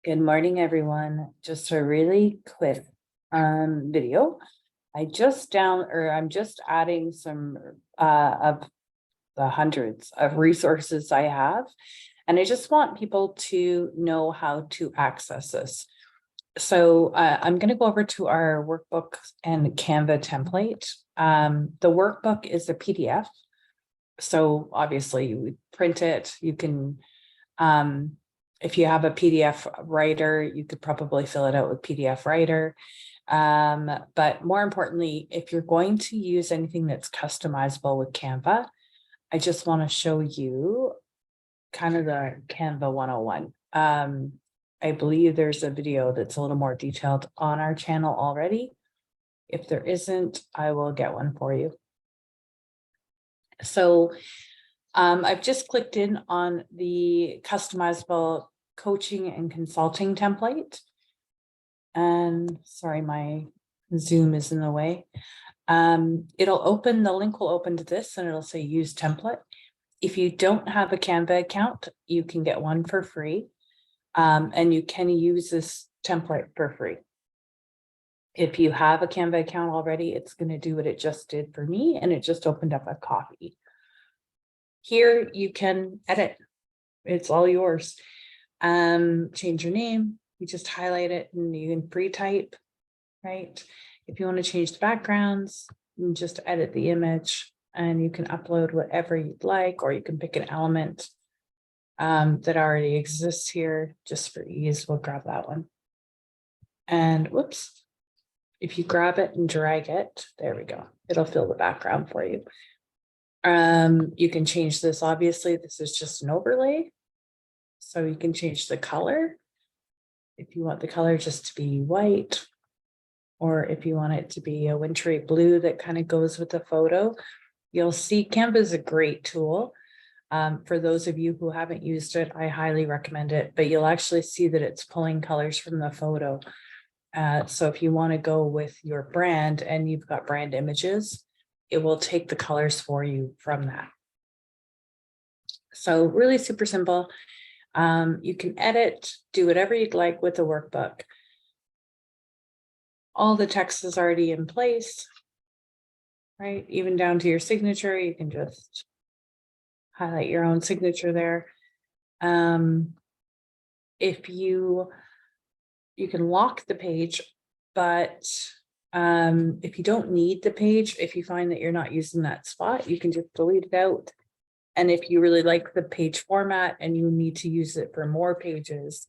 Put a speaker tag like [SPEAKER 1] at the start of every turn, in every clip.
[SPEAKER 1] Good morning, everyone. Just a really quick video. I'm just adding some of the hundreds of resources I have, and I just want people to know how to access this. So I'm going to go over to our workbook and Canva template. The workbook is a PDF. So obviously you would print it. You can if you have a PDF writer, you could probably fill it out with PDF writer. But more importantly, if you're going to use anything that's customizable with Canva, I just want to show you kind of the Canva 101. I believe there's a video that's a little more detailed on our channel already. If there isn't, I will get one for you. So I've just clicked in on the customizable coaching and consulting template. And sorry, my Zoom is in the way. It'll open, the link will open to this and it'll say use template. If you don't have a Canva account, you can get one for free. And you can use this template for free. If you have a Canva account already, it's going to do what it just did for me, and it just opened up a copy. Here you can edit. It's all yours. Change your name. You just highlight it and you can pre-type, right? If you want to change the backgrounds, you just edit the image and you can upload whatever you'd like, or you can pick an element that already exists here. Just for ease, we'll grab that one. And whoops, if you grab it and drag it, there we go. It'll fill the background for you. You can change this. Obviously, this is just an overlay. So you can change the color. If you want the color just to be white, or if you want it to be a wintry blue that kind of goes with the photo, you'll see Canva is a great tool. For those of you who haven't used it, I highly recommend it, but you'll actually see that it's pulling colors from the photo. So if you want to go with your brand and you've got brand images, it will take the colors for you from that. So really super simple. You can edit, do whatever you'd like with the workbook. All the text is already in place, right? Even down to your signature, you can just highlight your own signature there. If you can lock the page, but if you don't need the page, if you find that you're not using that spot, you can just delete it out. And if you really like the page format and you need to use it for more pages,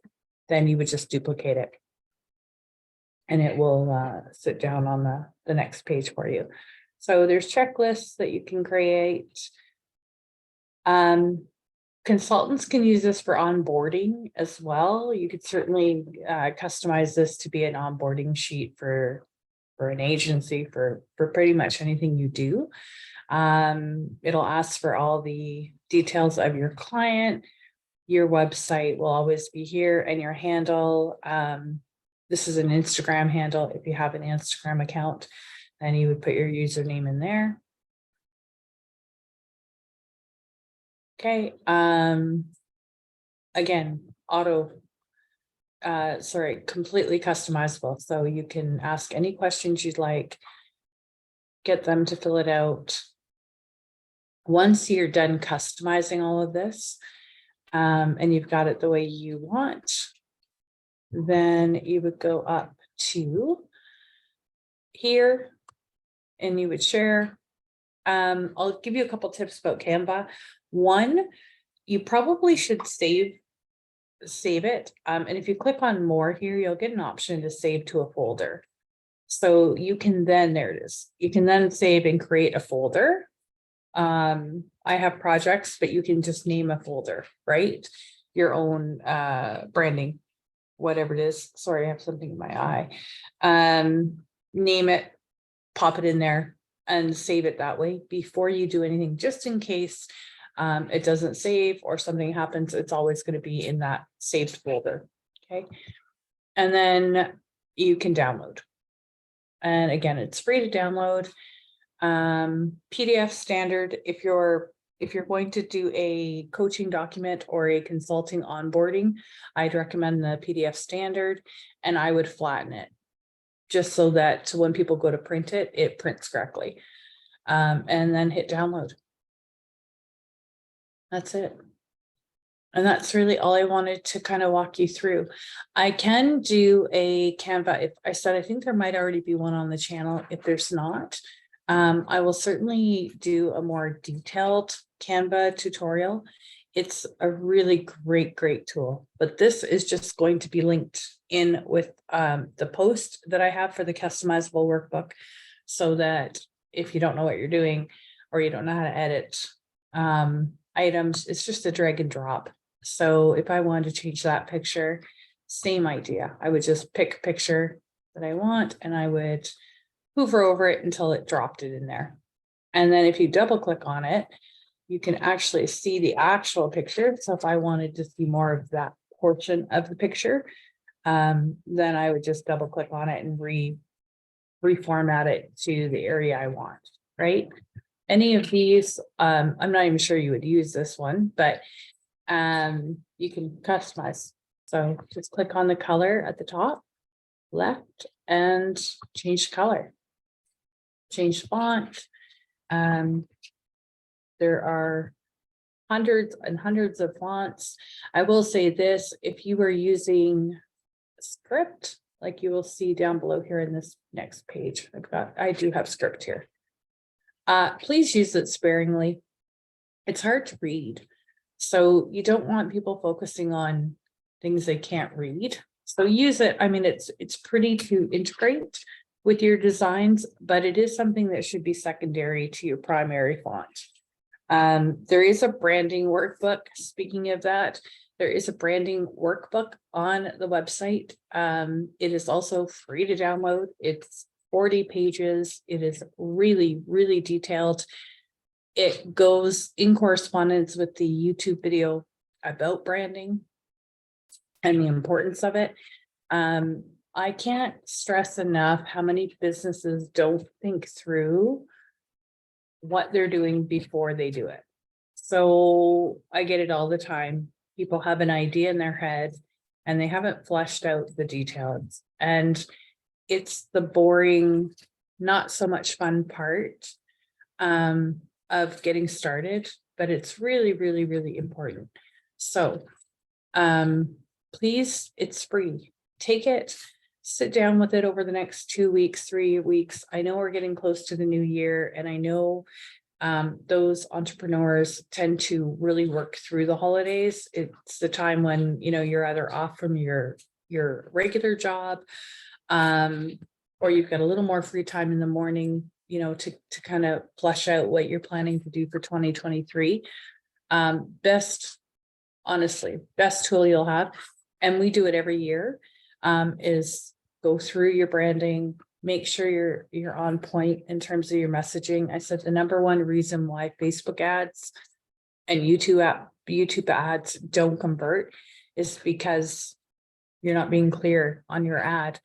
[SPEAKER 1] then you would just duplicate it. And it will sit down on the next page for you. So there's checklists that you can create. Consultants can use this for onboarding as well. You could certainly customize this to be an onboarding sheet for an agency, for pretty much anything you do. It'll ask for all the details of your client. Your website will always be here, and your handle. This is an Instagram handle. If you have an Instagram account, then you would put your username in there. Okay. Again, completely customizable. So you can ask any questions you'd like, get them to fill it out. Once you're done customizing all of this, and you've got it the way you want, then you would go up to here and you would share. I'll give you a couple tips about Canva. One, you probably should save it. And if you click on more here, you'll get an option to save to a folder. So you can then, there it is. You can then save and create a folder. I have projects, but you can just name a folder, right? Your own branding, whatever it is. Sorry, I have something in my eye. Name it, pop it in there, and save it that way before you do anything, just in case it doesn't save or something happens. It's always going to be in that saved folder. Okay. And then you can download. And again, it's free to download. PDF standard. If you're if you're going to do a coaching document or a consulting onboarding, I'd recommend the PDF standard, and I would flatten it just so that when people go to print it, it prints correctly. And then hit download. That's it. And that's really all I wanted to kind of walk you through. I can do a Canva. If I said, I think there might already be one on the channel. If there's not, I will certainly do a more detailed Canva tutorial. It's a really great tool, but this is just going to be linked in with the post that I have for the customizable workbook, so that if you don't know what you're doing or you don't know how to edit items, it's just a drag and drop. So if I wanted to change that picture, same idea. I would just pick a picture that I want and I would hover over it until it dropped it in there. And then if you double click on it, you can actually see the actual picture. So if I wanted to see more of that portion of the picture, then I would just double click on it and reformat it to the area I want, right? Any of these, I'm not even sure you would use this one, but you can customize. So just click on the color at the top left and change the color, change the font. There are hundreds and hundreds of fonts. I will say this, if you were using a script, like you will see down below here in this next page, I do have script here. Please use it sparingly. It's hard to read. So you don't want people focusing on things they can't read. So use it. I mean, it's pretty to integrate with your designs, but it is something that should be secondary to your primary font. There is a branding workbook. Speaking of that, there is a branding workbook on the website. It is also free to download. It's 40 pages. It is really detailed. It goes in correspondence with the YouTube video about branding and the importance of it. I can't stress enough how many businesses don't think through what they're doing before they do it. So I get it all the time. People have an idea in their head and they haven't fleshed out the details. And it's the boring, not so much fun part of getting started, but it's really important. So please, it's free. Take it, sit down with it over the next 2 weeks, 3 weeks. I know we're getting close to the new year, and I know those entrepreneurs tend to really work through the holidays. It's the time when, you know, you're either off from your regular job, or you've got a little more free time in the morning, you know, to kind of flesh out what you're planning to do for 2023. Honestly, best tool you'll have, and we do it every year, is go through your branding, make sure you're on point in terms of your messaging. I said the number one reason why Facebook ads and YouTube ads don't convert is because you're not being clear on your ad.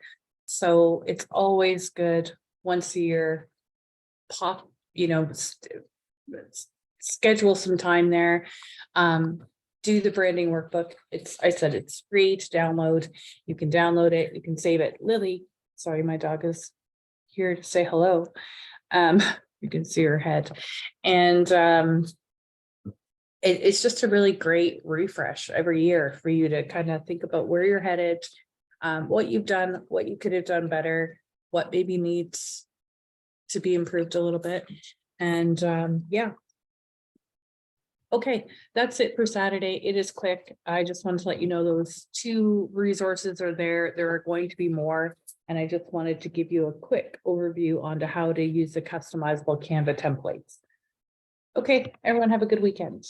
[SPEAKER 1] So it's always good once a year, schedule some time there, do the branding workbook. I said it's free to download. You can download it, you can save it. Lily, sorry, my dog is here to say hello. You can see her head. And it's just a really great refresh every year for you to kind of think about where you're headed, what you've done, what you could have done better, what maybe needs to be improved a little bit. And yeah. Okay, that's it for Saturday. It is quick. I just wanted to let you know those 2 resources are there. There are going to be more. And I just wanted to give you a quick overview onto how to use the customizable Canva templates. Okay, everyone have a good weekend.